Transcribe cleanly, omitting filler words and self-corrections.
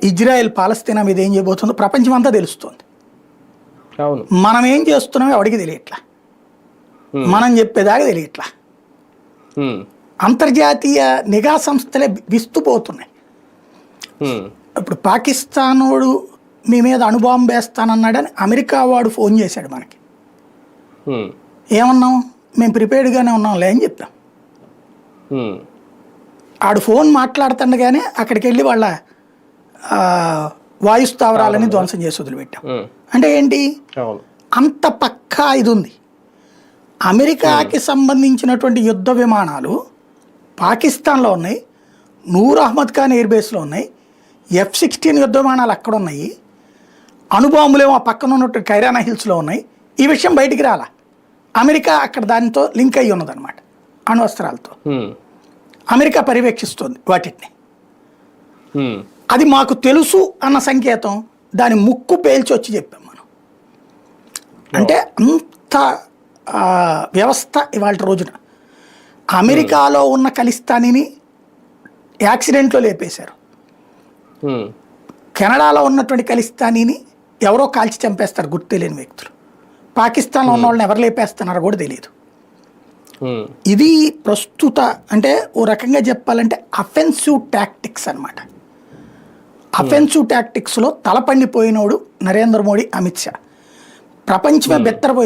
Israel పాలస్తీనా మీద ఏం చేయబోతుందో ప్రపంచం అంతా తెలుస్తుంది. అవును. మనం ఏం చేస్తున్నామో ఎవడికి తెలియట్లా, మనం చెప్పేదాకా తెలియట్లా. అంతర్జాతీయ నిఘా సంస్థలే విస్తుపోతున్నాయి. ఇప్పుడు పాకిస్తానోడు మీ మీద అణుబాంబు వేస్తానన్నాడని అమెరికా వాడు ఫోన్ చేశాడు మనకి. ఏమన్నాం? మేము ప్రిపేర్డ్గానే ఉన్నాంలే అని చెప్పాం. ఆడు ఫోన్ మాట్లాడుతుండగానే అక్కడికి వెళ్ళి వాళ్ళ వాయు స్థావరాలని ధ్వంసం చేసి వదిలిపెట్టాం. అంటే ఏంటి, అంత పక్కా ఇది ఉంది. అమెరికాకి సంబంధించినటువంటి యుద్ధ విమానాలు పాకిస్తాన్లో ఉన్నాయి, నూర్ అహ్మద్ ఖాన్ ఎయిర్ బేస్లో ఉన్నాయి, F-16 యుద్ధ విమానాలు అక్కడ ఉన్నాయి, అణుబాంబులేమో ఆ పక్కన ఉన్నటువంటి కైరానా హిల్స్లో ఉన్నాయి. ఈ విషయం బయటికి రాలా. అమెరికా అక్కడ దానితో లింక్ అయ్యి ఉన్నదన్నమాట, అణ్వస్త్రాలతో. అమెరికా పర్యవేక్షిస్తుంది వాటిని. అది మాకు తెలుసు అన్న సంకేతం, దాని ముక్కు పేల్చి వచ్చి చెప్పాం మనం. అంటే అంత వ్యవస్థ ఇవాళ రోజున. అమెరికాలో ఉన్న ఖలిస్తానీని యాక్సిడెంట్లో లేపేశారు. కెనడాలో ఉన్నటువంటి ఖలిస్తానీని ఎవరో కాల్చి చంపేస్తారు గుర్తు తెలియని వ్యక్తులు. పాకిస్తాన్లో ఉన్న వాళ్ళని ఎవరు లేపేస్తున్నారో కూడా తెలియదు. ఇది ప్రస్తుత అంటే ఓ రకంగా చెప్పాలంటే అఫెన్సివ్ టాక్టిక్స్ అనమాట. అఫెన్సివ్ టాక్టిక్స్లో తలపండిపోయినోడు నరేంద్ర మోడీ, అమిత్ షా. ప్రపంచమే బెత్తరపోయి